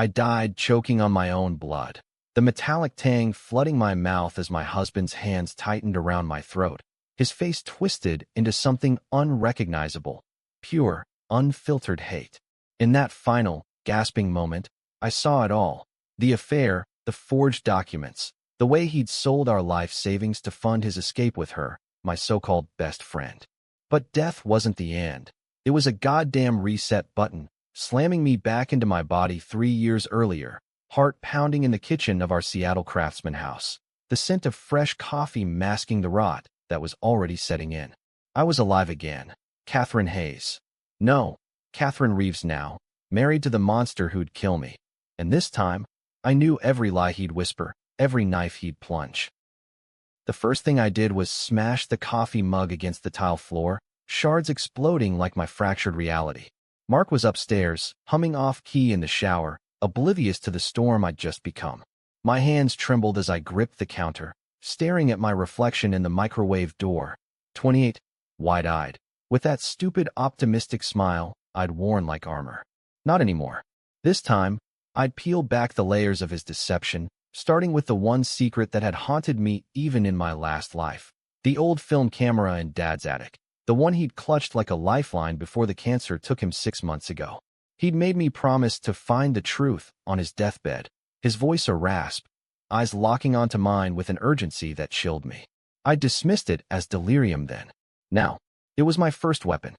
I died choking on my own blood, the metallic tang flooding my mouth as my husband's hands tightened around my throat, his face twisted into something unrecognizable, pure, unfiltered hate. In that final, gasping moment, I saw it all. The affair, the forged documents, the way he'd sold our life savings to fund his escape with her, my so-called best friend. But death wasn't the end. It was a goddamn reset button, slamming me back into my body 3 years earlier, heart pounding in the kitchen of our Seattle Craftsman house, the scent of fresh coffee masking the rot that was already setting in. I was alive again. Catherine Hayes. No, Catherine Reeves now, married to the monster who'd kill me. And this time, I knew every lie he'd whisper, every knife he'd plunge. The first thing I did was smash the coffee mug against the tile floor, shards exploding like my fractured reality. Mark was upstairs, humming off-key in the shower, oblivious to the storm I'd just become. My hands trembled as I gripped the counter, staring at my reflection in the microwave door. 28, wide-eyed, with that stupid optimistic smile I'd worn like armor. Not anymore. This time, I'd peel back the layers of his deception, starting with the one secret that had haunted me even in my last life. The old film camera in Dad's attic, the one he'd clutched like a lifeline before the cancer took him 6 months ago. He'd made me promise to find the truth on his deathbed, his voice a rasp, eyes locking onto mine with an urgency that chilled me. I dismissed it as delirium then. Now, it was my first weapon.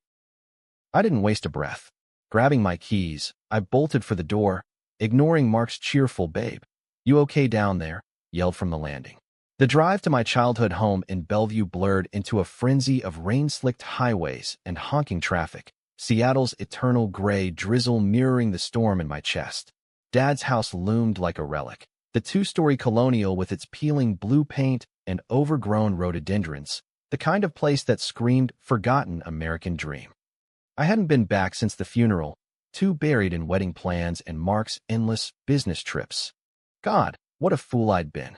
I didn't waste a breath. Grabbing my keys, I bolted for the door, ignoring Mark's cheerful "Babe, you okay down there?" yelled from the landing. The drive to my childhood home in Bellevue blurred into a frenzy of rain-slicked highways and honking traffic, Seattle's eternal gray drizzle mirroring the storm in my chest. Dad's house loomed like a relic, the two-story colonial with its peeling blue paint and overgrown rhododendrons, the kind of place that screamed forgotten American dream. I hadn't been back since the funeral, too buried in wedding plans and Mark's endless business trips. God, what a fool I'd been.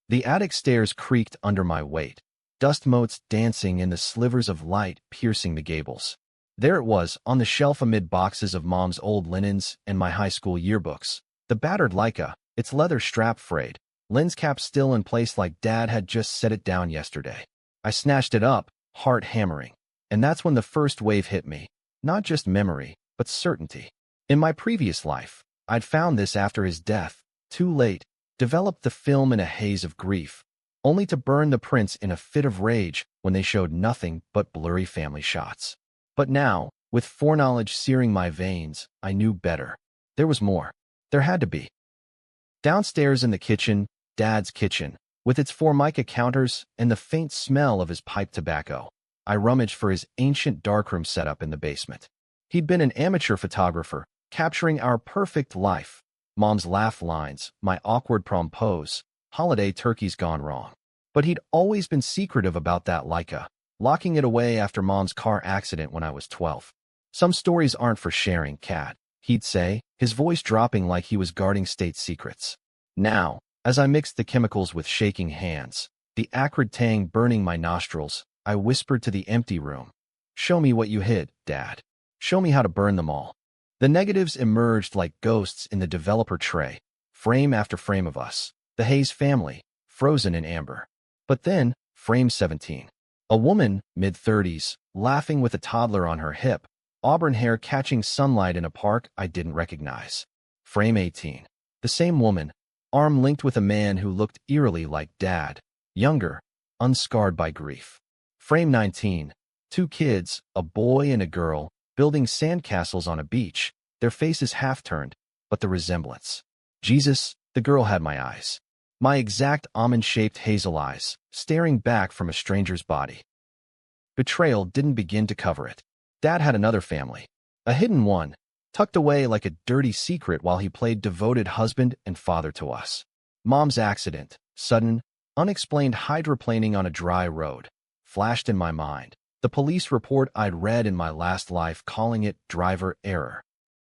The attic stairs creaked under my weight, dust motes dancing in the slivers of light piercing the gables. There it was, on the shelf amid boxes of Mom's old linens and my high school yearbooks, the battered Leica, its leather strap frayed, lens cap still in place like Dad had just set it down yesterday. I snatched it up, heart hammering. And that's when the first wave hit me, not just memory, but certainty. In my previous life, I'd found this after his death, too late, developed the film in a haze of grief, only to burn the prints in a fit of rage when they showed nothing but blurry family shots. But now, with foreknowledge searing my veins, I knew better. There was more. There had to be. Downstairs in the kitchen, Dad's kitchen, with its Formica counters and the faint smell of his pipe tobacco, I rummaged for his ancient darkroom setup in the basement. He'd been an amateur photographer, capturing our perfect life. Mom's laugh lines, my awkward prom pose, holiday turkeys gone wrong. But he'd always been secretive about that Leica, locking it away after Mom's car accident when I was 12. Some stories aren't for sharing, Cat, he'd say, his voice dropping like he was guarding state secrets. Now, as I mixed the chemicals with shaking hands, the acrid tang burning my nostrils, I whispered to the empty room, "Show me what you hid, Dad. Show me how to burn them all." The negatives emerged like ghosts in the developer tray, frame after frame of us, the Hayes family, frozen in amber. But then, frame 17. A woman, mid-30s, laughing with a toddler on her hip, auburn hair catching sunlight in a park I didn't recognize. Frame 18. The same woman, arm linked with a man who looked eerily like Dad, younger, unscarred by grief. Frame 19. 2 kids, a boy and a girl, building sandcastles on a beach, their faces half-turned, but the resemblance. Jesus, the girl had my eyes. My exact almond-shaped hazel eyes, staring back from a stranger's body. Betrayal didn't begin to cover it. Dad had another family, a hidden one, tucked away like a dirty secret while he played devoted husband and father to us. Mom's accident, sudden, unexplained hydroplaning on a dry road, flashed in my mind. The police report I'd read in my last life calling it driver error.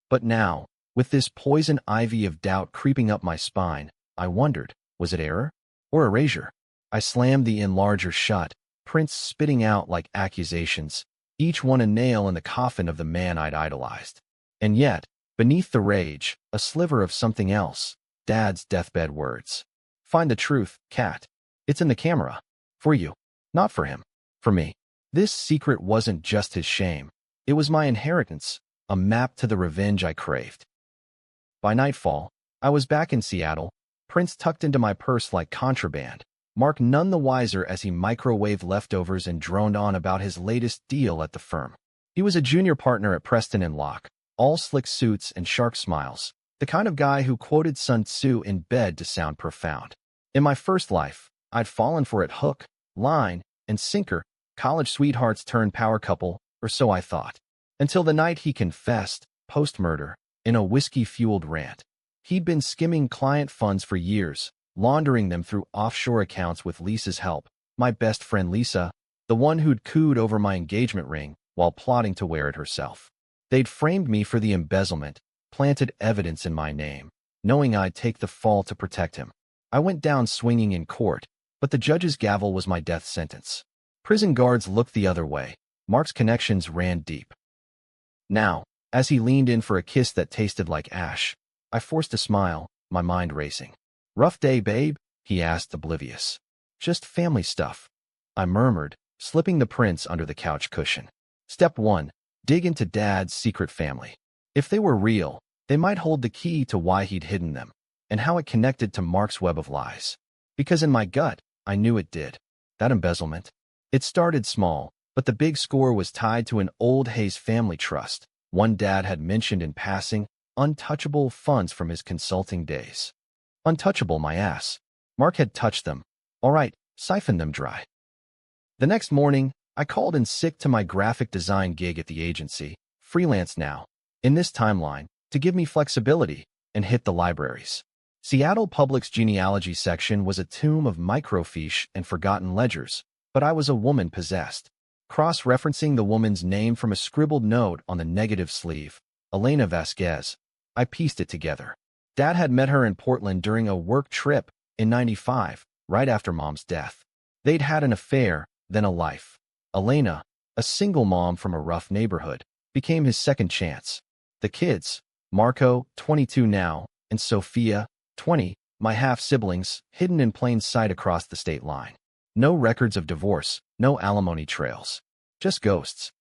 But now, with this poison ivy of doubt creeping up my spine, I wondered, was it error or erasure? I slammed the enlarger shut, prints spitting out like accusations, each one a nail in the coffin of the man I'd idolized. And yet, Beneath the rage, a sliver of something else. Dad's deathbed words. Find the truth, Kat. It's in the camera. For you. Not for him. For me. This secret wasn't just his shame. It was my inheritance, a map to the revenge I craved. By nightfall, I was back in Seattle, prints tucked into my purse like contraband. Mark none the wiser as he microwaved leftovers and droned on about his latest deal at the firm. He was a junior partner at Preston & Locke, all slick suits and shark smiles, the kind of guy who quoted Sun Tzu in bed to sound profound. In my first life, I'd fallen for it hook, line, and sinker, college sweethearts turned power couple, or so I thought. Until the night he confessed, post-murder, in a whiskey-fueled rant. He'd been skimming client funds for years, laundering them through offshore accounts with Lisa's help, my best friend Lisa, the one who'd cooed over my engagement ring while plotting to wear it herself. They'd framed me for the embezzlement, planted evidence in my name, knowing I'd take the fall to protect him. I went down swinging in court, but the judge's gavel was my death sentence. Prison guards looked the other way. Mark's connections ran deep. Now, as he leaned in for a kiss that tasted like ash, I forced a smile, my mind racing. Rough day, babe? He asked, oblivious. Just family stuff, I murmured, slipping the prints under the couch cushion. Step 1. Dig into Dad's secret family. If they were real, they might hold the key to why he'd hidden them, and how it connected to Mark's web of lies. Because in my gut, I knew it did. That embezzlement. It started small, but the big score was tied to an old Hayes family trust, one Dad had mentioned in passing, untouchable funds from his consulting days. Untouchable, my ass. Mark had touched them. All right, siphon them dry. The next morning, I called in sick to my graphic design gig at the agency, freelance now, in this timeline, to give me flexibility, and hit the libraries. Seattle Public's genealogy section was a tomb of microfiche and forgotten ledgers, but I was a woman possessed. Cross-referencing the woman's name from a scribbled note on the negative sleeve, Elena Vasquez, I pieced it together. Dad had met her in Portland during a work trip in '95, right after Mom's death. They'd had an affair, then a life. Elena, a single mom from a rough neighborhood, became his second chance. The kids, Marco, 22 now, and Sophia, 20, my half-siblings, hidden in plain sight across the state line. No records of divorce, no alimony trails. Just ghosts.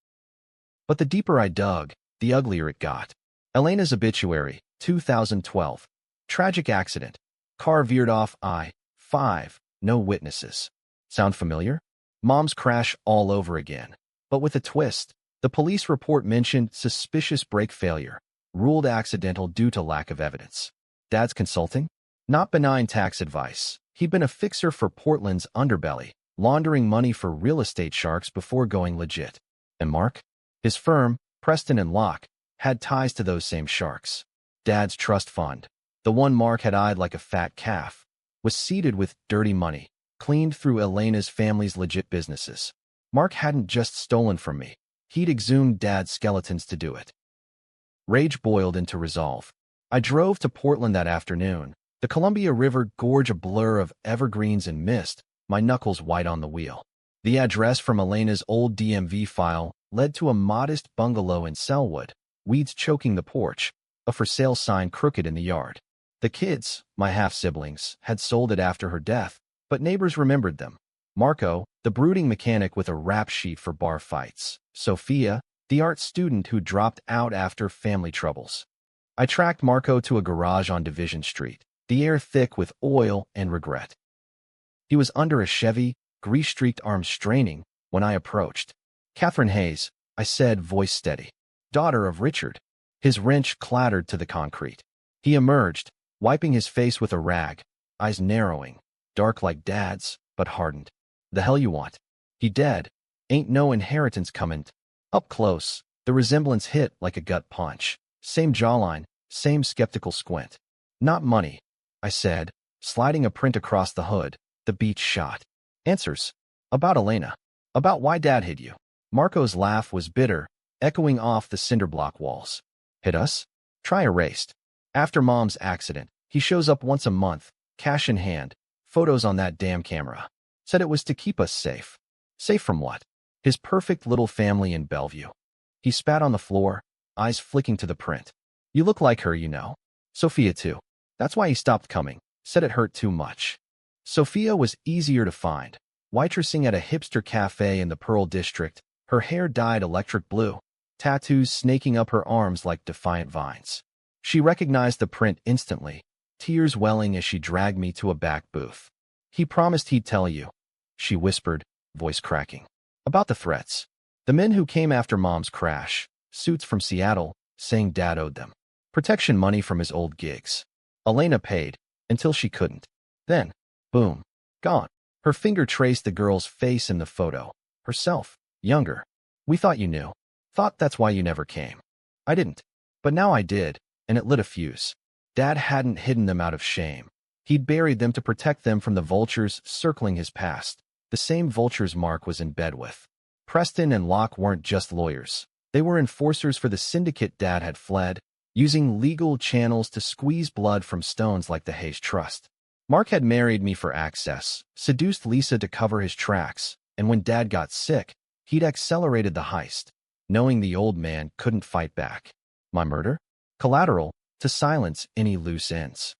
But the deeper I dug, the uglier it got. Elena's obituary, 2012. Tragic accident. Car veered off I-5. No witnesses. Sound familiar? Mom's crash all over again. But with a twist. The police report mentioned suspicious brake failure, ruled accidental due to lack of evidence. Dad's consulting? Not benign tax advice. He'd been a fixer for Portland's underbelly, laundering money for real estate sharks before going legit. And Mark? His firm, Preston & Locke, had ties to those same sharks. Dad's trust fund, the one Mark had eyed like a fat calf, was seeded with dirty money, cleaned through Elena's family's legit businesses. Mark hadn't just stolen from me. He'd exhumed Dad's skeletons to do it. Rage boiled into resolve. I drove to Portland that afternoon, the Columbia River gorge a blur of evergreens and mist, my knuckles white on the wheel. The address from Elena's old DMV file led to a modest bungalow in Selwood, weeds choking the porch, a for sale sign crooked in the yard. The kids, my half-siblings, had sold it after her death, but neighbors remembered them. Marco, the brooding mechanic with a rap sheet for bar fights. Sophia, the art student who dropped out after family troubles. I tracked Marco to a garage on Division Street, the air thick with oil and regret. He was under a Chevy, grease-streaked arms straining, when I approached. Catherine Hayes, I said, voice steady. Daughter of Richard. His wrench clattered to the concrete. He emerged, wiping his face with a rag, eyes narrowing, dark like Dad's, but hardened. The hell you want? He dead. Ain't no inheritance comin'. Up close, the resemblance hit like a gut punch. Same jawline, same skeptical squint. Not money, I said, sliding a print across the hood, the beach shot. Answers. About Elena. About why Dad hid you. Marco's laugh was bitter, echoing off the cinderblock walls. Hit us? Try erased. After Mom's accident, he shows up once a month, cash in hand, photos on that damn camera. Said it was to keep us safe. Safe from what? His perfect little family in Bellevue. He spat on the floor, eyes flicking to the print. You look like her, you know. Sophia too. That's why he stopped coming. Said it hurt too much. Sophia was easier to find. Waitressing at a hipster cafe in the Pearl District, her hair dyed electric blue, tattoos snaking up her arms like defiant vines. She recognized the print instantly, tears welling as she dragged me to a back booth. He promised he'd tell you, she whispered, voice cracking. About the threats. The men who came after Mom's crash, suits from Seattle, saying Dad owed them protection money from his old gigs. Elena paid, until she couldn't. Then, boom, gone. Her finger traced the girl's face in the photo. Herself, younger. We thought you knew. Thought that's why you never came. I didn't. But now I did, and it lit a fuse. Dad hadn't hidden them out of shame. He'd buried them to protect them from the vultures circling his past, the same vultures Mark was in bed with. Preston and Locke weren't just lawyers. They were enforcers for the syndicate Dad had fled, using legal channels to squeeze blood from stones like the Hayes Trust. Mark had married me for access, seduced Lisa to cover his tracks, and when Dad got sick, he'd accelerated the heist, knowing the old man couldn't fight back. My murder? Collateral, to silence any loose ends.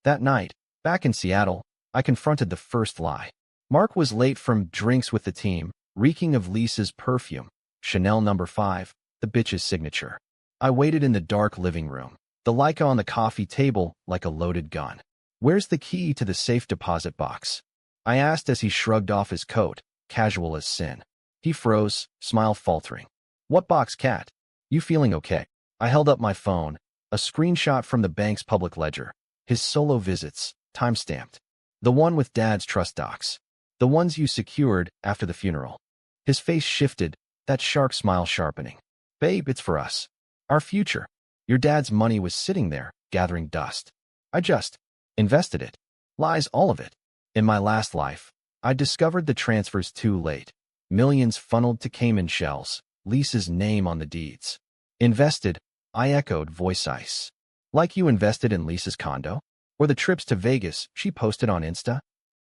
That night, back in Seattle, I confronted the first lie. Mark was late from drinks with the team, reeking of Lisa's perfume, Chanel No. 5, the bitch's signature. I waited in the dark living room, the Leica on the coffee table like a loaded gun. Where's the key to the safe deposit box? I asked as he shrugged off his coat, casual as sin. He froze, smile faltering. What box, Cat? You feeling okay? I held up my phone, a screenshot from the bank's public ledger. His solo visits, time-stamped. The one with Dad's trust docs. The ones you secured after the funeral. His face shifted, that shark smile sharpening. Babe, it's for us. Our future. Your dad's money was sitting there, gathering dust. I just invested it. Lies, all of it. In my last life, I discovered the transfers too late. Millions funneled to Cayman shells, Lisa's name on the deeds. Invested, I echoed, voice ice. Like you invested in Lisa's condo? Or the trips to Vegas she posted on Insta?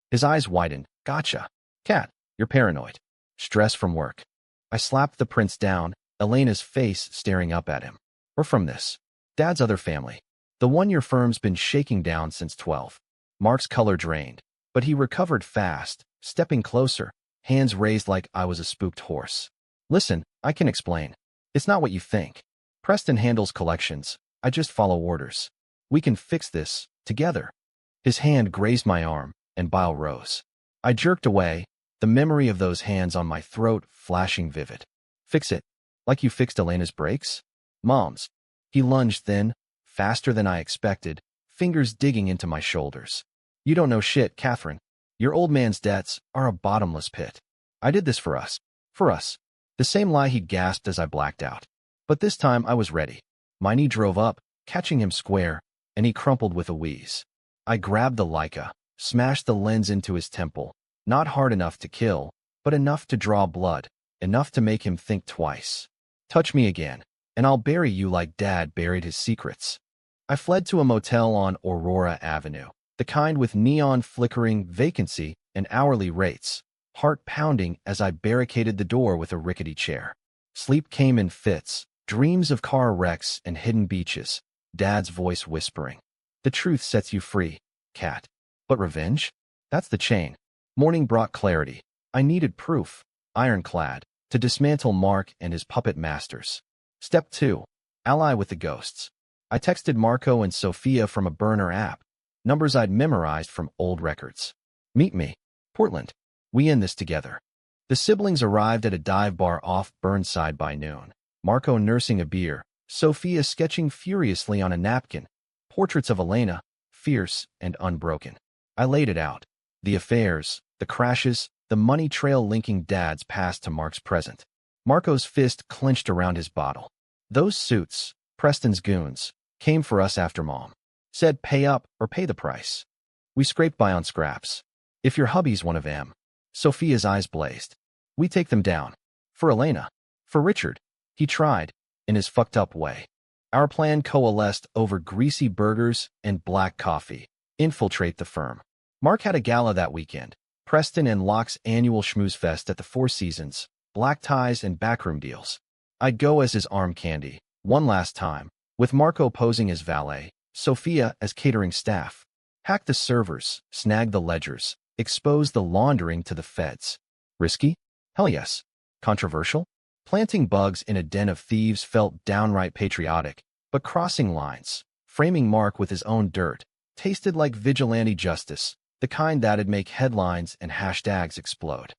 His eyes widened. Gotcha. Cat, you're paranoid. Stress from work. I slapped the prints down, Elena's face staring up at him. Or from this. Dad's other family. The one your firm's been shaking down since 12. Mark's color drained, but he recovered fast, stepping closer, hands raised like I was a spooked horse. Listen, I can explain. It's not what you think. Preston handles collections. I just follow orders. We can fix this, together. His hand grazed my arm, and bile rose. I jerked away, the memory of those hands on my throat flashing vivid. Fix it. Like you fixed Elena's brakes? Mom's. He lunged then, faster than I expected, fingers digging into my shoulders. You don't know shit, Catherine. Your old man's debts are a bottomless pit. I did this for us. For us. The same lie he gasped as I blacked out. But this time I was ready. My knee drove up, catching him square, and he crumpled with a wheeze. I grabbed the Leica, smashed the lens into his temple, not hard enough to kill, but enough to draw blood, enough to make him think twice. Touch me again, and I'll bury you like Dad buried his secrets. I fled to a motel on Aurora Avenue, the kind with neon flickering vacancy and hourly rates, heart pounding as I barricaded the door with a rickety chair. Sleep came in fits, dreams of car wrecks and hidden beaches, Dad's voice whispering. The truth sets you free, Cat. But revenge? That's the chain. Morning brought clarity. I needed proof, ironclad, to dismantle Mark and his puppet masters. Step 2. Ally with the ghosts. I texted Marco and Sophia from a burner app, numbers I'd memorized from old records. Meet me. Portland. We in this together. The siblings arrived at a dive bar off Burnside by noon. Marco nursing a beer, Sophia sketching furiously on a napkin, portraits of Elena, fierce and unbroken. I laid it out. The affairs, the crashes, the money trail linking Dad's past to Mark's present. Marco's fist clenched around his bottle. Those suits, Preston's goons, came for us after Mom. Said pay up or pay the price. We scraped by on scraps. If your hubby's one of them. Sophia's eyes blazed. We take them down. For Elena. For Richard. He tried, in his fucked up way. Our plan coalesced over greasy burgers and black coffee. Infiltrate the firm. Mark had a gala that weekend. Preston and Locke's annual schmooze fest at the Four Seasons. Black ties and backroom deals. I'd go as his arm candy. One last time. with Marco posing as valet, Sophia as catering staff. Hack the servers, snag the ledgers, expose the laundering to the feds. Risky? Hell yes. Controversial? Planting bugs in a den of thieves felt downright patriotic, but crossing lines, framing Mark with his own dirt, tasted like vigilante justice, the kind that'd make headlines and hashtags explode.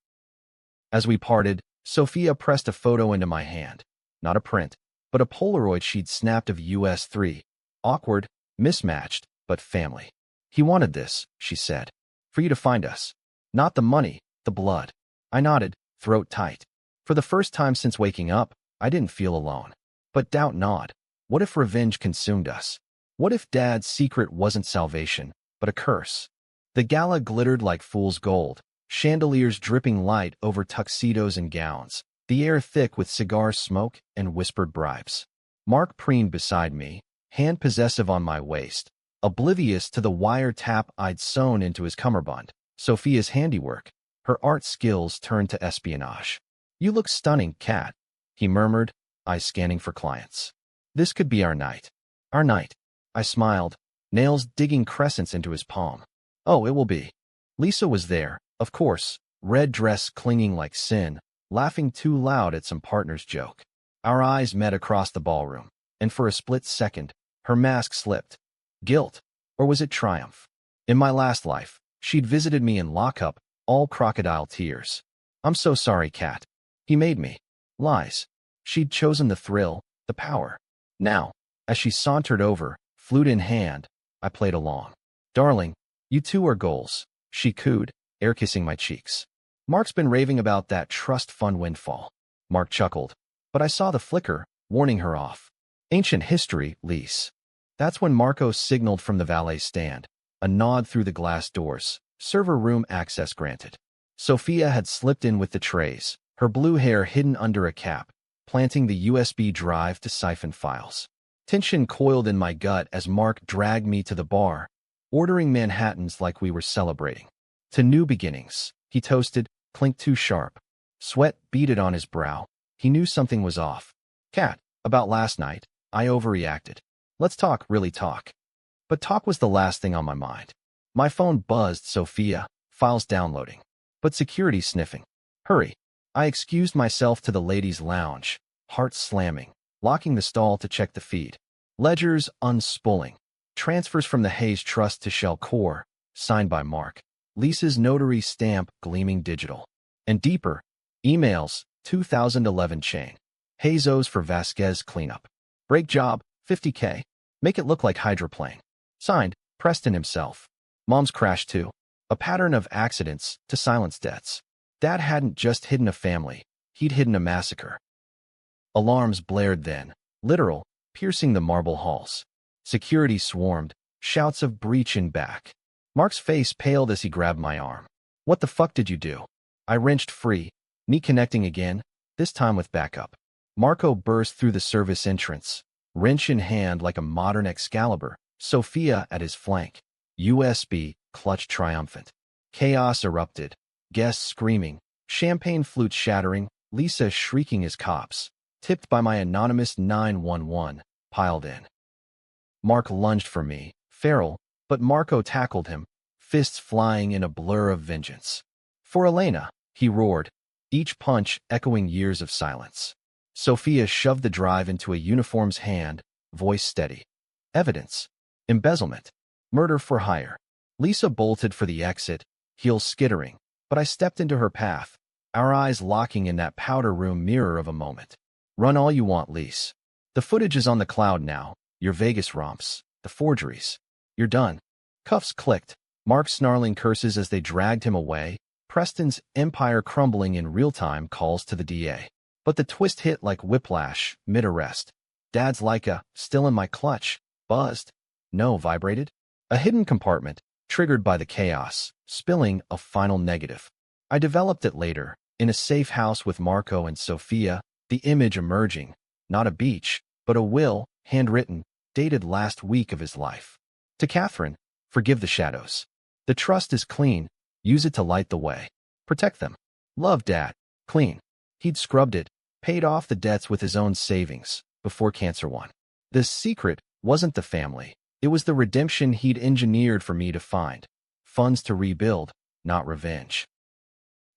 As we parted, Sophia pressed a photo into my hand. Not a print, but a Polaroid she'd snapped of US 3. Awkward, mismatched, but family. He wanted this, she said. For you to find us. Not the money, the blood. I nodded, throat tight. For the first time since waking up, I didn't feel alone. But doubt not. What if revenge consumed us? What if Dad's secret wasn't salvation, but a curse? The gala glittered like fool's gold, chandeliers dripping light over tuxedos and gowns, the air thick with cigar smoke and whispered bribes. Mark preened beside me, hand possessive on my waist, oblivious to the wire tap I'd sewn into his cummerbund. Sophia's handiwork, her art skills turned to espionage. You look stunning, Kat, he murmured, eyes scanning for clients. This could be our night. Our night. I smiled, nails digging crescents into his palm. Oh, it will be. Lisa was there, of course, red dress clinging like sin, laughing too loud at some partner's joke. Our eyes met across the ballroom, and for a split second, her mask slipped. Guilt, or was it triumph? In my last life, she'd visited me in lockup, all crocodile tears. I'm so sorry, Kat. He made me. Lies. She'd chosen the thrill, the power. Now, as she sauntered over, flute in hand, I played along. Darling, you two are goals, she cooed, air-kissing my cheeks. Mark's been raving about that trust fund windfall. Mark chuckled, but I saw the flicker, warning her off. Ancient history, Lise. That's when Marco signaled from the valet stand, a nod through the glass doors, server room access granted. Sophia had slipped in with the trays, her blue hair hidden under a cap, planting the USB drive to siphon files. Tension coiled in my gut as Mark dragged me to the bar, ordering Manhattans like we were celebrating. To new beginnings, he toasted, clinked too sharp. Sweat beaded on his brow. He knew something was off. Kat, about last night, I overreacted. Let's talk, really talk. But talk was the last thing on my mind. My phone buzzed, Sophia, files downloading. But security sniffing. Hurry. I excused myself to the ladies' lounge, heart slamming, locking the stall to check the feed. Ledgers unspooling. Transfers from the Hayes Trust to Shell Core, signed by Mark. Lisa's notary stamp gleaming digital. And deeper, emails, 2011 chain. Hazos for Vasquez cleanup. Break job, 50K. Make it look like hydroplane. Signed, Preston himself. Mom's crash too. A pattern of accidents to silence deaths. Dad hadn't just hidden a family, he'd hidden a massacre. Alarms blared then, literal, piercing the marble halls. Security swarmed, shouts of breach in back. Mark's face paled as he grabbed my arm. What the fuck did you do? I wrenched free, knee connecting again, this time with backup. Marco burst through the service entrance, wrench in hand like a modern Excalibur, Sophia at his flank. USB, clutch triumphant. Chaos erupted. Guests screaming, champagne flutes shattering, Lisa shrieking as cops, tipped by my anonymous 911, piled in. Mark lunged for me, feral, but Marco tackled him, fists flying in a blur of vengeance. For Elena, he roared, each punch echoing years of silence. Sophia shoved the drive into a uniform's hand, voice steady. Evidence. Embezzlement. Murder for hire. Lisa bolted for the exit, heels skittering. But I stepped into her path, our eyes locking in that powder room mirror of a moment. Run all you want, Lise. The footage is on the cloud now, your Vegas romps, the forgeries. You're done. Cuffs clicked, Mark snarling curses as they dragged him away, Preston's empire crumbling in real-time calls to the DA. But the twist hit like whiplash, mid-arrest. Dad's Leica, still in my clutch, buzzed. No, vibrated. A hidden compartment, triggered by the chaos, spilling a final negative. I developed it later, in a safe house with Marco and Sophia, the image emerging, not a beach, but a will, handwritten, dated last week of his life. To Catherine, forgive the shadows. The trust is clean, use it to light the way. Protect them. Love, Dad. Clean. He'd scrubbed it, paid off the debts with his own savings, before cancer won. The secret wasn't the family. It was the redemption he'd engineered for me to find. Funds to rebuild, not revenge.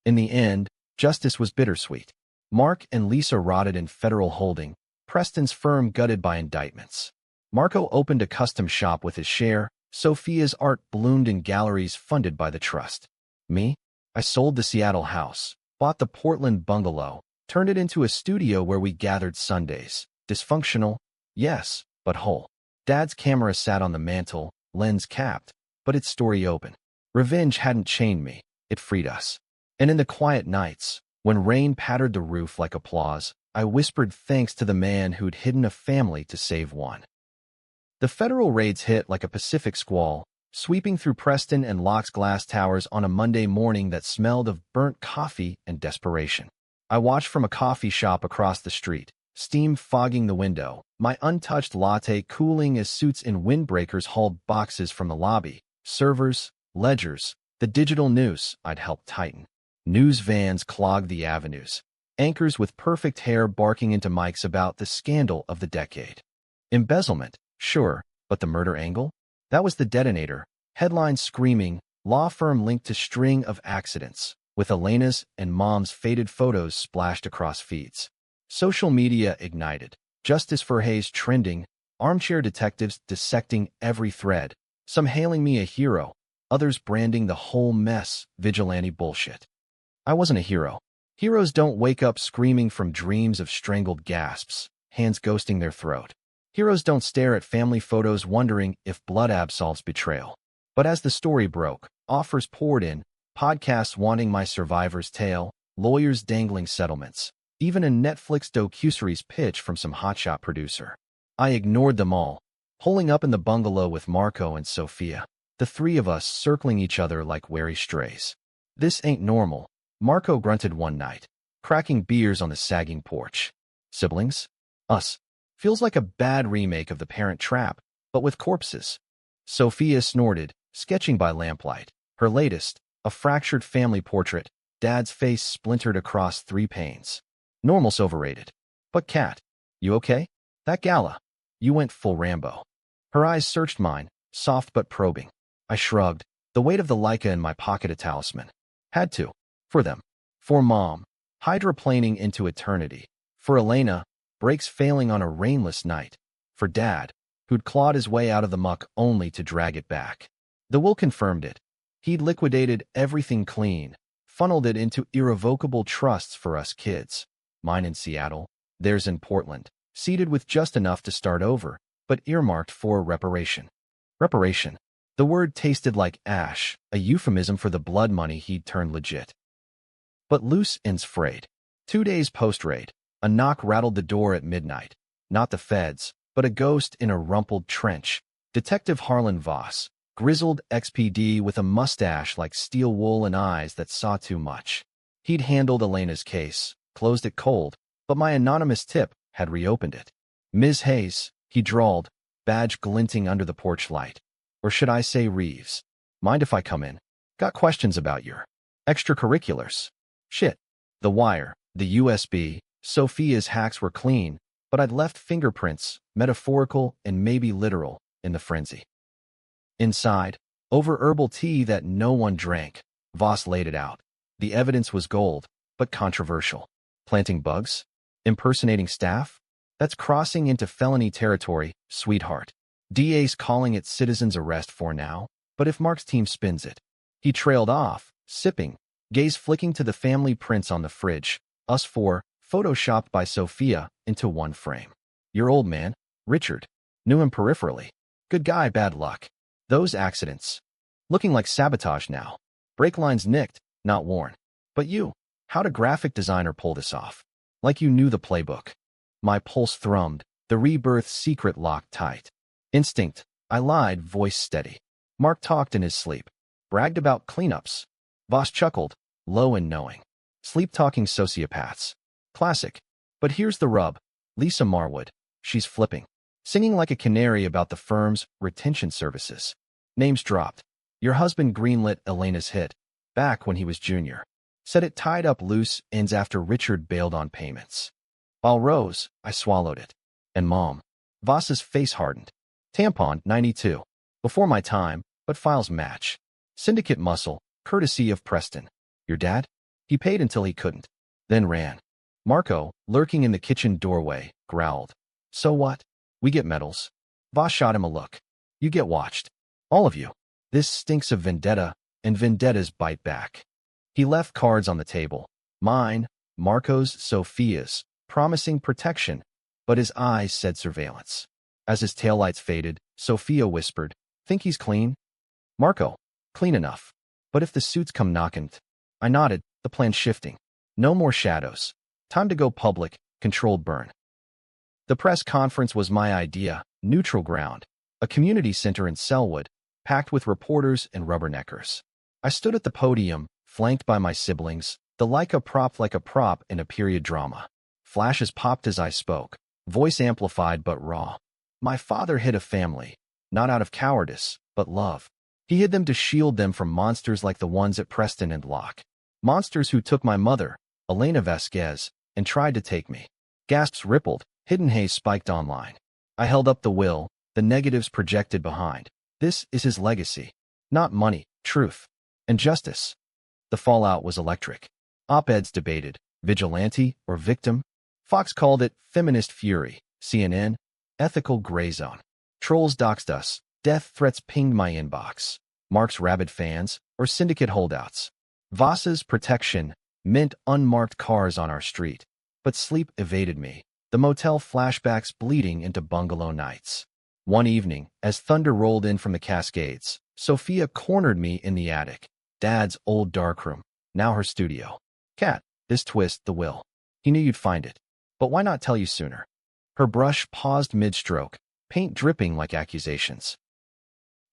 In the end, justice was bittersweet. Mark and Lisa rotted in federal holding, Preston's firm gutted by indictments. Marco opened a custom shop with his share, Sophia's art bloomed in galleries funded by the trust. Me? I sold the Seattle house, bought the Portland bungalow, turned it into a studio where we gathered Sundays. Dysfunctional? Yes, but whole. Dad's camera sat on the mantel, lens capped, but its story open. Revenge hadn't chained me, it freed us. And in the quiet nights, when rain pattered the roof like applause, I whispered thanks to the man who'd hidden a family to save one. The federal raids hit like a Pacific squall, sweeping through Preston and Locke's glass towers on a Monday morning that smelled of burnt coffee and desperation. I watched from a coffee shop across the street, steam fogging the window, my untouched latte cooling as suits in windbreakers hauled boxes from the lobby, servers, ledgers, the digital noose I'd helped tighten. News vans clogged the avenues, anchors with perfect hair barking into mics about the scandal of the decade. Embezzlement, sure, but the murder angle? That was the detonator. Headlines screaming, law firm linked to string of accidents, with Elena's and Mom's faded photos splashed across feeds. Social media ignited. Justice for Hayes trending, armchair detectives dissecting every thread, some hailing me a hero, others branding the whole mess vigilante bullshit. I wasn't a hero. Heroes don't wake up screaming from dreams of strangled gasps, hands ghosting their throat. Heroes don't stare at family photos wondering if blood absolves betrayal. But as the story broke, offers poured in, podcasts wanting my survivor's tale, lawyers dangling settlements, even a Netflix docuseries pitch from some hotshot producer. I ignored them all, holing up in the bungalow with Marco and Sophia, the three of us circling each other like wary strays. This ain't normal, Marco grunted one night, cracking beers on the sagging porch. Siblings? Us. Feels like a bad remake of The Parent Trap, but with corpses. Sophia snorted, sketching by lamplight. Her latest, a fractured family portrait, Dad's face splintered across 3 panes. Normal's overrated. But Kat, you okay? That gala. You went full Rambo. Her eyes searched mine, soft but probing. I shrugged, the weight of the Leica in my pocket a talisman. Had to. For them. For Mom, hydroplaning into eternity. For Elena, brakes failing on a rainless night. For Dad, who'd clawed his way out of the muck only to drag it back. The will confirmed it. He'd liquidated everything clean, funneled it into irrevocable trusts for us kids. Mine in Seattle, theirs in Portland, seeded with just enough to start over, but earmarked for reparation. Reparation. The word tasted like ash, a euphemism for the blood money he'd turned legit. But loose ends frayed. 2 days post-raid, a knock rattled the door at midnight. Not the feds, but a ghost in a rumpled trench. Detective Harlan Voss, grizzled XPD with a mustache like steel wool and eyes that saw too much. He'd handled Elena's case, closed it cold, but my anonymous tip had reopened it. Ms. Hayes, he drawled, badge glinting under the porch light. Or should I say Reeves? Mind if I come in? Got questions about your extracurriculars. Shit. The wire, the USB, Sophia's hacks were clean, but I'd left fingerprints, metaphorical and maybe literal, in the frenzy. Inside, over herbal tea that no one drank, Voss laid it out. The evidence was gold, but controversial. Planting bugs? Impersonating staff? That's crossing into felony territory, sweetheart. DA's calling it citizen's arrest for now, but if Mark's team spins it. He trailed off, sipping, gaze flicking to the family prints on the fridge, us four, photoshopped by Sophia, into one frame. Your old man, Richard. Knew him peripherally. Good guy, bad luck. Those accidents. Looking like sabotage now. Brake lines nicked, not worn. But you, how'd a graphic designer pull this off? Like you knew the playbook. My pulse thrummed, the rebirth secret locked tight. Instinct, I lied, voice steady. Mark talked in his sleep. Bragged about cleanups. Voss chuckled, low and knowing. Sleep-talking sociopaths. Classic. But here's the rub. Lisa Marwood. She's flipping. Singing like a canary about the firm's retention services. Names dropped. Your husband greenlit Elena's hit, back when he was junior. Said it tied up loose ends after Richard bailed on payments. While rose, I swallowed it. And Mom. Voss's face hardened. Tampon, 92. Before my time, but files match. Syndicate muscle, courtesy of Preston. Your dad? He paid until he couldn't. Then ran. Marco, lurking in the kitchen doorway, growled. So what? We get medals. Voss shot him a look. You get watched. All of you. This stinks of vendetta, and vendettas bite back. He left cards on the table. Mine, Marco's, Sophia's, promising protection, but his eyes said surveillance. As his taillights faded, Sophia whispered, Think he's clean? Marco, clean enough. But if the suits come knocking. I nodded, the plan shifting. No more shadows. Time to go public, controlled burn. The press conference was my idea, neutral ground. A community center in Selwood, packed with reporters and rubberneckers. I stood at the podium, flanked by my siblings, the like a prop in a period drama. Flashes popped as I spoke, voice amplified but raw. My father hid a family, not out of cowardice, but love. He hid them to shield them from monsters like the ones at Preston and Locke. Monsters who took my mother, Elena Vasquez, and tried to take me. Gasps rippled, hidden haze spiked online. I held up the will, the negatives projected behind. This is his legacy. Not money, truth, and justice. The fallout was electric. Op-eds debated, vigilante or victim. Fox called it feminist fury. CNN, ethical gray zone. Trolls doxed us. Death threats pinged my inbox. Mark's rabid fans or syndicate holdouts. Voss's protection meant unmarked cars on our street. But sleep evaded me. The motel flashbacks bleeding into bungalow nights. One evening, as thunder rolled in from the Cascades, Sophia cornered me in the attic. Dad's old darkroom, now her studio. Cat, this twist, the will. He knew you'd find it. But why not tell you sooner? Her brush paused mid-stroke, paint dripping like accusations.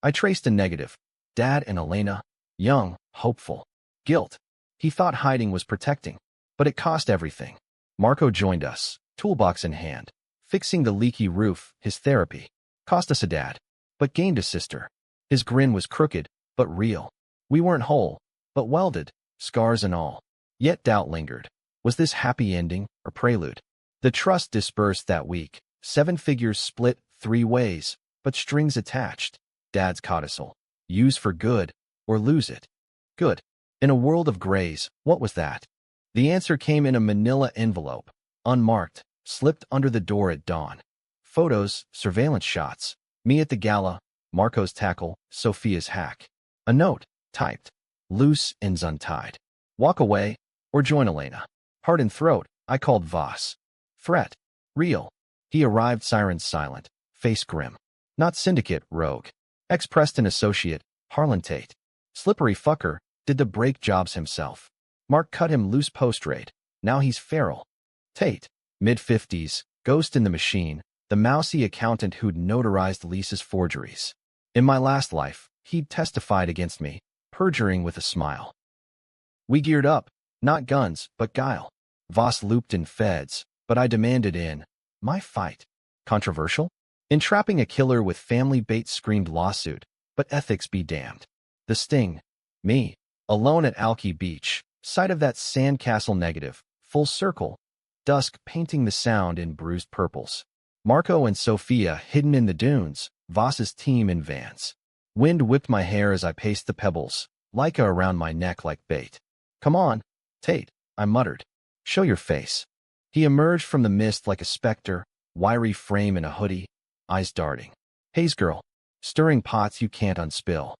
I traced a negative. Dad and Elena, young, hopeful. Guilt. He thought hiding was protecting, but it cost everything. Marco joined us, toolbox in hand. Fixing the leaky roof, his therapy. Cost us a dad, but gained a sister. His grin was crooked, but real. We weren't whole, but welded, scars and all. Yet doubt lingered. Was this happy ending or prelude? The trust dispersed that week. 7 figures split 3 ways, but strings attached. Dad's codicil. Use for good, or lose it. Good. In a world of grays, what was that? The answer came in a manila envelope, unmarked, slipped under the door at dawn. Photos, surveillance shots. Me at the gala, Marco's tackle, Sophia's hack. A note, typed. Loose ends untied. Walk away, or join Elena. Heart in throat, I called Voss. Threat. Real. He arrived sirens silent, face grim. Not syndicate, rogue. Ex-Preston associate, Harlan Tate. Slippery fucker, did the break jobs himself. Mark cut him loose post-raid. Now he's feral. Tate, mid-50s, ghost in the machine, the mousy accountant who'd notarized Lisa's forgeries. In my last life, he'd testified against me, perjuring with a smile. We geared up, not guns, but guile. Voss looped in feds, but I demanded in. My fight. Controversial? Entrapping a killer with family bait screamed lawsuit, but ethics be damned. The sting. Me. Alone at Alki Beach, site of that sandcastle negative, full circle. Dusk painting the sound in bruised purples. Marco and Sophia hidden in the dunes, Voss's team in vans. Wind whipped my hair as I paced the pebbles, Leica around my neck like bait. Come on, Tate, I muttered. Show your face. He emerged from the mist like a specter, wiry frame in a hoodie, eyes darting. Haze girl, stirring pots you can't unspill.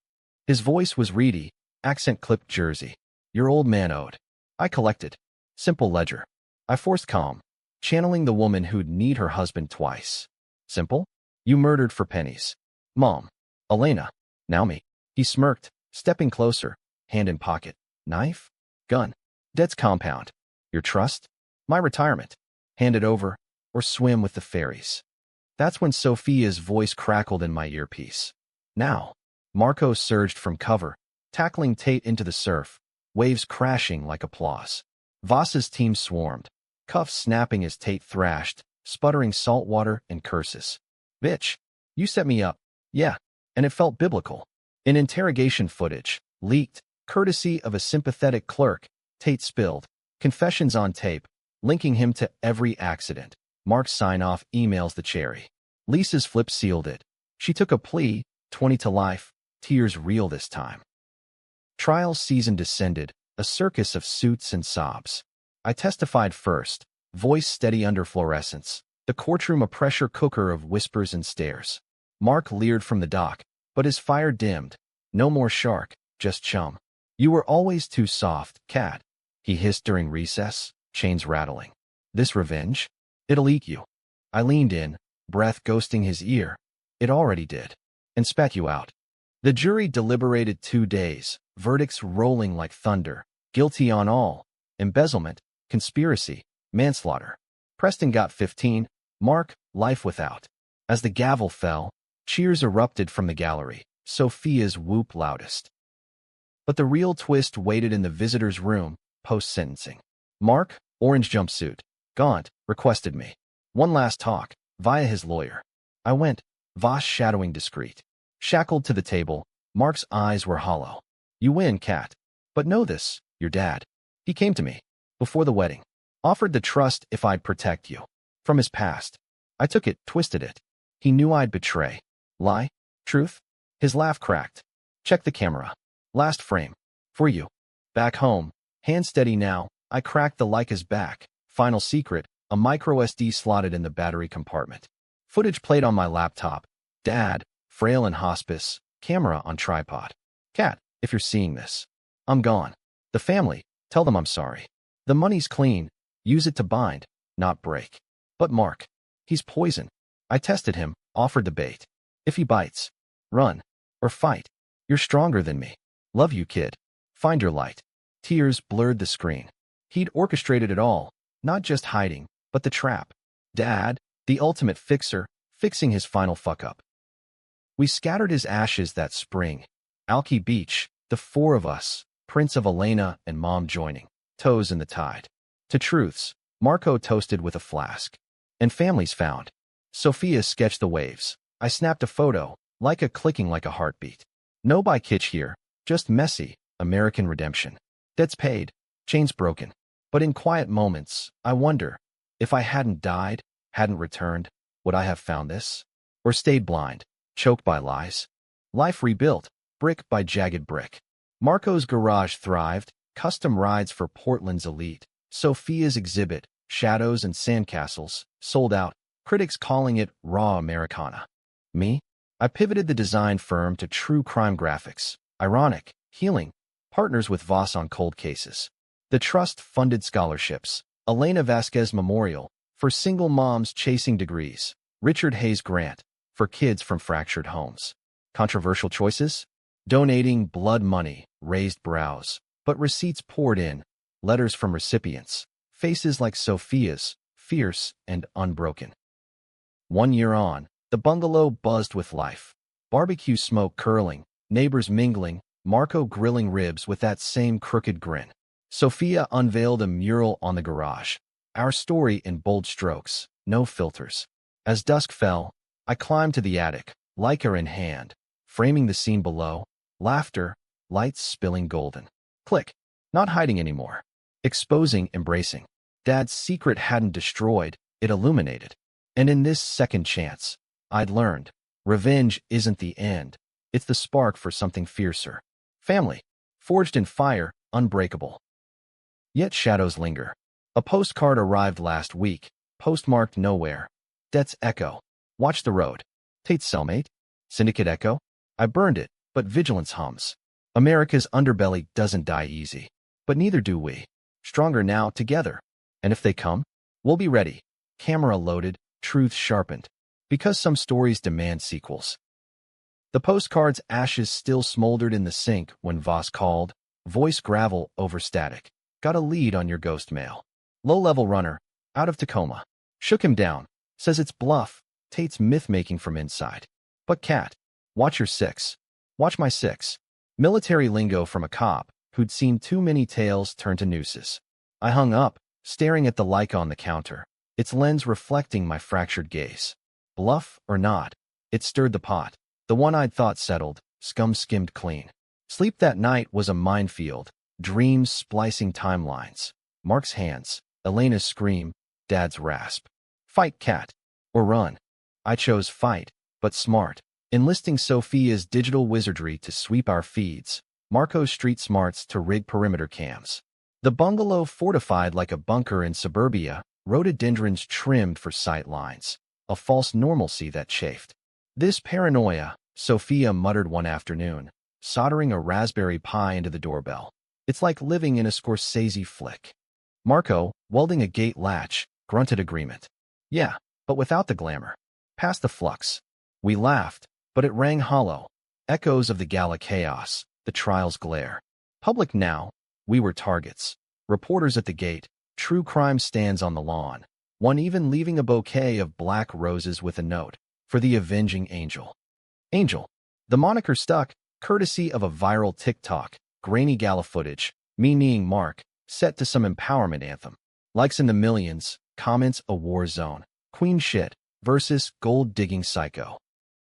His voice was reedy, accent-clipped jersey. Your old man owed. I collected. Simple ledger. I forced calm, channeling the woman who'd need her husband twice. Simple? You murdered for pennies. Mom. Elena. Now me. He smirked, stepping closer, hand in pocket. Knife? Gun. Debt's compound. Your trust? My retirement. Hand it over, or swim with the fairies. That's when Sophia's voice crackled in my earpiece. Now. Marco surged from cover, tackling Tate into the surf, waves crashing like applause. Voss's team swarmed, cuffs snapping as Tate thrashed, sputtering salt water and curses. Bitch, you set me up. Yeah, and it felt biblical. In interrogation footage, leaked, courtesy of a sympathetic clerk, Tate spilled, confessions on tape, linking him to every accident. Mark's sign-off emails the cherry. Lisa's flip sealed it. She took a plea, 20 to life, tears real this time. Trial season descended, a circus of suits and sobs. I testified first, voice steady under fluorescence, the courtroom a pressure cooker of whispers and stares. Mark leered from the dock, but his fire dimmed. No more shark, just chum. You were always too soft, cat. He hissed during recess, chains rattling. This revenge? It'll eat you. I leaned in, breath ghosting his ear. It already did. And spat you out. The jury deliberated 2 days, verdicts rolling like thunder. Guilty on all. Embezzlement, conspiracy, manslaughter. Preston got 15, Mark, life without. As the gavel fell, cheers erupted from the gallery, Sophia's whoop loudest. But the real twist waited in the visitor's room, post-sentencing. Mark, orange jumpsuit, gaunt, requested me. One last talk, via his lawyer. I went, Voss shadowing discreet. Shackled to the table, Mark's eyes were hollow. You win, cat. But know this, your dad. He came to me, before the wedding. Offered the trust if I'd protect you. From his past. I took it, twisted it. He knew I'd betray. Lie? Truth? His laugh cracked. Check the camera. Last frame. For you. Back home, hand steady now, I cracked the Leica's back. Final secret, a micro SD slotted in the battery compartment. Footage played on my laptop. Dad, frail in hospice, camera on tripod. Cat, if you're seeing this. I'm gone. The family, tell them I'm sorry. The money's clean. Use it to bind, not break. But Mark, he's poison. I tested him, offered the bait. If he bites, run. Or fight. You're stronger than me. Love you, kid. Find your light. Tears blurred the screen. He'd orchestrated it all, not just hiding, but the trap. Dad, the ultimate fixer, fixing his final fuck-up. We scattered his ashes that spring. Alki Beach, the 4 of us, Prince of Elena and Mom joining, toes in the tide. To truths, Marco toasted with a flask. And families found. Sophia sketched the waves. I snapped a photo, like a clicking like a heartbeat. No by kitsch here, just messy, American redemption. Debts paid, chains broken. But in quiet moments, I wonder, if I hadn't died, hadn't returned, would I have found this? Or stayed blind, choked by lies? Life rebuilt, brick by jagged brick. Marco's garage thrived, custom rides for Portland's elite. Sophia's exhibit, shadows and sandcastles, sold out, critics calling it raw Americana. Me? I pivoted the design firm to true crime graphics. Ironic, healing, partners with Voss on cold cases. The trust funded scholarships. Elena Vasquez Memorial, for single moms chasing degrees. Richard Hayes Grant, for kids from fractured homes. Controversial choices? Donating blood money, raised brows. But receipts poured in. Letters from recipients. Faces like Sophia's, fierce and unbroken. 1 year on, the bungalow buzzed with life. Barbecue smoke curling, neighbors mingling, Marco grilling ribs with that same crooked grin. Sophia unveiled a mural on the garage. Our story in bold strokes, no filters. As dusk fell, I climbed to the attic, Leica in hand, framing the scene below. Laughter, lights spilling golden. Click. Not hiding anymore. Exposing, embracing. Dad's secret hadn't destroyed, it illuminated. And in this second chance, I'd learned, revenge isn't the end. It's the spark for something fiercer. Family. Forged in fire, unbreakable. Yet shadows linger. A postcard arrived last week, postmarked nowhere. Debt's echo. Watch the road. Tate's cellmate? Syndicate echo? I burned it, but vigilance hums. America's underbelly doesn't die easy. But neither do we. Stronger now, together. And if they come, we'll be ready. Camera loaded, truth sharpened. Because some stories demand sequels. The postcard's ashes still smoldered in the sink when Voss called. Voice gravel over static. Got a lead on your ghost mail. Low-level runner, out of Tacoma. Shook him down. Says it's bluff. Tate's myth-making from inside. But cat, watch your 6. Watch my 6. Military lingo from a cop who'd seen too many tales turn to nooses. I hung up, staring at the Leica on the counter, its lens reflecting my fractured gaze. Bluff or not, it stirred the pot. The one I'd thought settled, scum skimmed clean. Sleep that night was a minefield, dreams splicing timelines. Mark's hands, Elena's scream, Dad's rasp. Fight, cat. Or run. I chose fight, but smart. Enlisting Sophia's digital wizardry to sweep our feeds, Marco's street smarts to rig perimeter cams. The bungalow fortified like a bunker in suburbia, rhododendrons trimmed for sight lines, a false normalcy that chafed. This paranoia, Sophia muttered one afternoon, soldering a Raspberry Pi into the doorbell. It's like living in a Scorsese flick. Marco, welding a gate latch, grunted agreement. Yeah, but without the glamour. Past the flux. We laughed, but it rang hollow. Echoes of the gala chaos, the trial's glare. Public now, we were targets. Reporters at the gate, true crime stands on the lawn. One even leaving a bouquet of black roses with a note, for the avenging angel. Angel. The moniker stuck, courtesy of a viral TikTok, grainy gala footage, me kneeing Mark, set to some empowerment anthem. Likes in the millions, comments a war zone. Queen shit versus gold-digging psycho.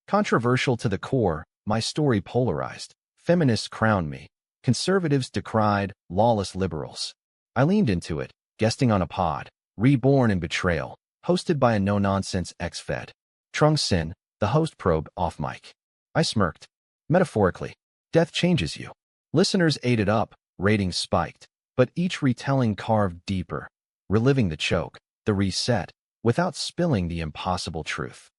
Controversial to the core, my story polarized. Feminists crowned me. Conservatives decried lawless liberals. I leaned into it, guesting on a pod, Reborn in Betrayal, hosted by a no-nonsense ex-Fed. Trung Sin, the host probed off mic. I smirked. Metaphorically, death changes you. Listeners ate it up, ratings spiked, but each retelling carved deeper, reliving the choke, the reset, without spilling the impossible truth.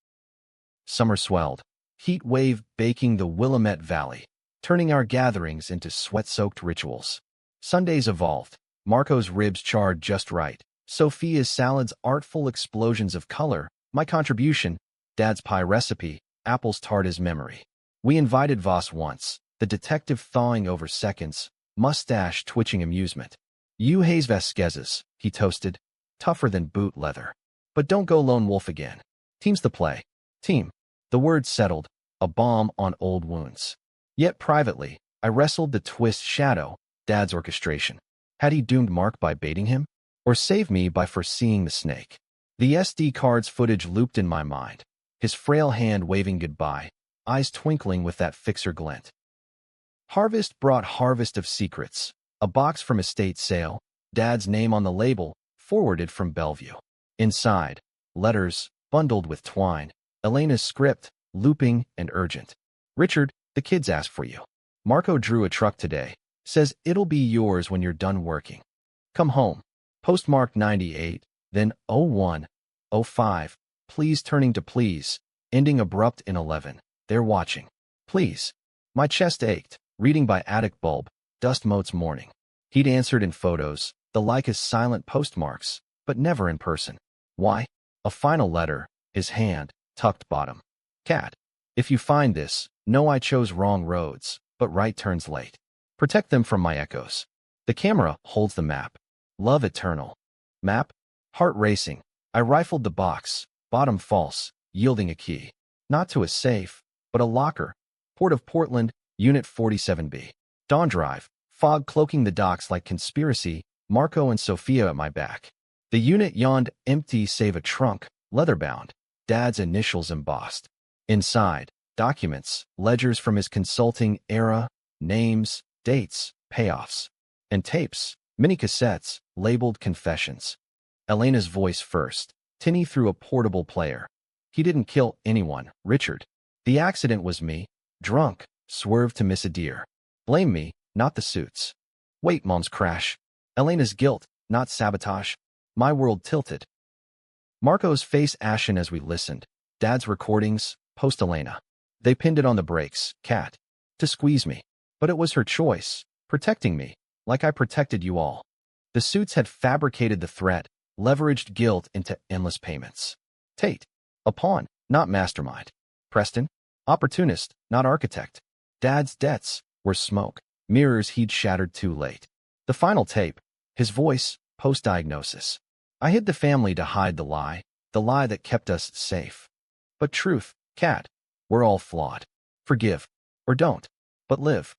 Summer swelled, heat wave baking the Willamette Valley, turning our gatherings into sweat-soaked rituals. Sundays evolved, Marco's ribs charred just right, Sophia's salads artful explosions of color, my contribution, Dad's pie recipe, apples tart as memory. We invited Voss once, the detective thawing over seconds, mustache twitching amusement. You Hayes Vasquez's, he toasted, tougher than boot leather. But don't go lone wolf again. Team's the play. Team. The word settled, a balm on old wounds. Yet privately, I wrestled the twist shadow, Dad's orchestration. Had he doomed Mark by baiting him? Or saved me by foreseeing the snake? The SD card's footage looped in my mind, his frail hand waving goodbye, eyes twinkling with that fixer glint. Harvest brought harvest of secrets, a box from estate sale, Dad's name on the label, forwarded from Bellevue. Inside, letters, bundled with twine, Elena's script, looping and urgent. Richard, the kids asked for you. Marco drew a truck today, says it'll be yours when you're done working. Come home. Postmarked 98, then 01, 05, please turning to please, ending abrupt in 11. They're watching. Please. My chest ached, reading by Attic Bulb, Dust Mote's morning. He'd answered in photos, the like as silent postmarks, but never in person. Why? A final letter, his hand, tucked bottom. Cat. If you find this, know I chose wrong roads, but right turns late. Protect them from my echoes. The camera holds the map. Love eternal. Map? Heart racing. I rifled the box, bottom false, yielding a key. Not to a safe, but a locker. Port of Portland, Unit 47B. Dawn Drive. Fog cloaking the docks like conspiracy, Marco and Sophia at my back. The unit yawned empty save a trunk, leather-bound, Dad's initials embossed. Inside, documents, ledgers from his consulting era, names, dates, payoffs. And tapes, mini-cassettes, labeled confessions. Elena's voice first, tinny through a portable player. He didn't kill anyone, Richard. The accident was me, drunk, swerved to miss a deer. Blame me, not the suits. Wait, Mom's crash. Elena's guilt, not sabotage. My world tilted. Marco's face ashen as we listened. Dad's recordings, post Elena. They pinned it on the brakes, cat. To squeeze me. But it was her choice, protecting me, like I protected you all. The suits had fabricated the threat, leveraged guilt into endless payments. Tate. A pawn, not mastermind. Preston. Opportunist, not architect. Dad's debts were smoke, mirrors he'd shattered too late. The final tape, his voice, post-diagnosis. I hid the family to hide the lie that kept us safe. But truth, cat, we're all flawed. Forgive, or don't, but live.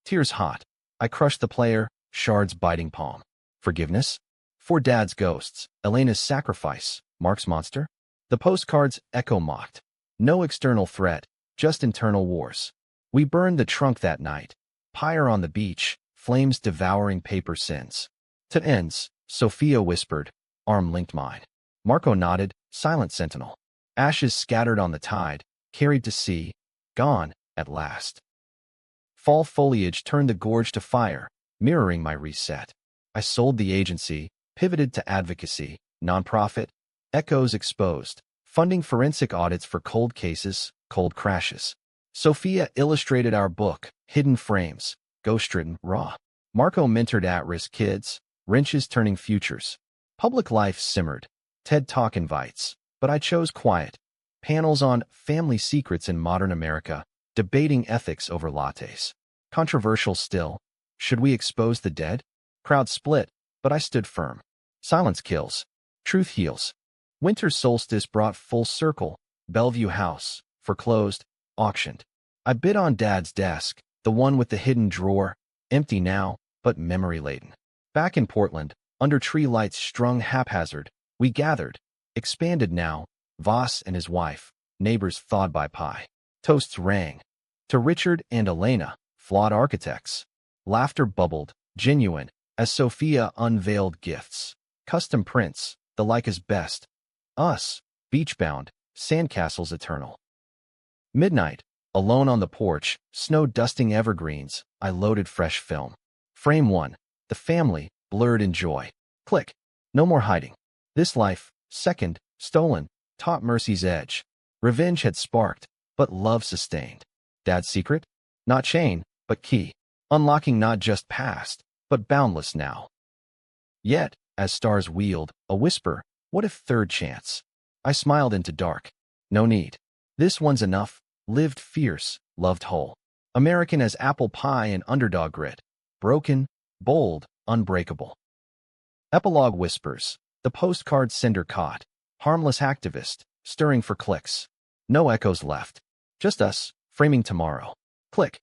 Tears hot. I crushed the player, shards biting palm. Forgiveness? For Dad's ghosts, Elena's sacrifice, Mark's monster? The postcards echo mocked. No external threat, just internal wars. We burned the trunk that night. Pyre on the beach, flames devouring paper sins. To ends, Sophia whispered, arm linked mine. Marco nodded, silent sentinel. Ashes scattered on the tide, carried to sea, gone, at last. Fall foliage turned the gorge to fire, mirroring my reset. I sold the agency, pivoted to advocacy, nonprofit, echoes exposed, funding forensic audits for cold cases, cold crashes. Sophia illustrated our book, Hidden Frames, Ghostwritten, Raw. Marco mentored at-risk kids, wrenches turning futures. Public life simmered. TED Talk invites, but I chose quiet. Panels on family secrets in modern America, debating ethics over lattes. Controversial still. Should we expose the dead? Crowd split, but I stood firm. Silence kills. Truth heals. Winter solstice brought full circle. Bellevue House, foreclosed, auctioned. I bid on Dad's desk, the one with the hidden drawer, empty now, but memory-laden. Back in Portland, under tree lights strung haphazard, we gathered, expanded now, Voss and his wife, neighbors thawed by pie. Toasts rang. To Richard and Elena, flawed architects. Laughter bubbled, genuine, as Sophia unveiled gifts. Custom prints, the like is best. Us, beach-bound, sandcastles eternal. Midnight, alone on the porch, snow dusting evergreens, I loaded fresh film. Frame 1, the family, blurred in joy. Click. No more hiding. This life, second, stolen, taught mercy's edge. Revenge had sparked, but love sustained. Dad's secret? Not chain, but key. Unlocking not just past, but boundless now. Yet, as stars wheeled, a whisper, what if third chance? I smiled into dark. No need. This one's enough. Lived fierce, loved whole. American as apple pie and underdog grit. Broken, bold, unbreakable. Epilogue whispers. The postcard sender caught. Harmless activist, stirring for clicks. No echoes left. Just us, framing tomorrow. Click.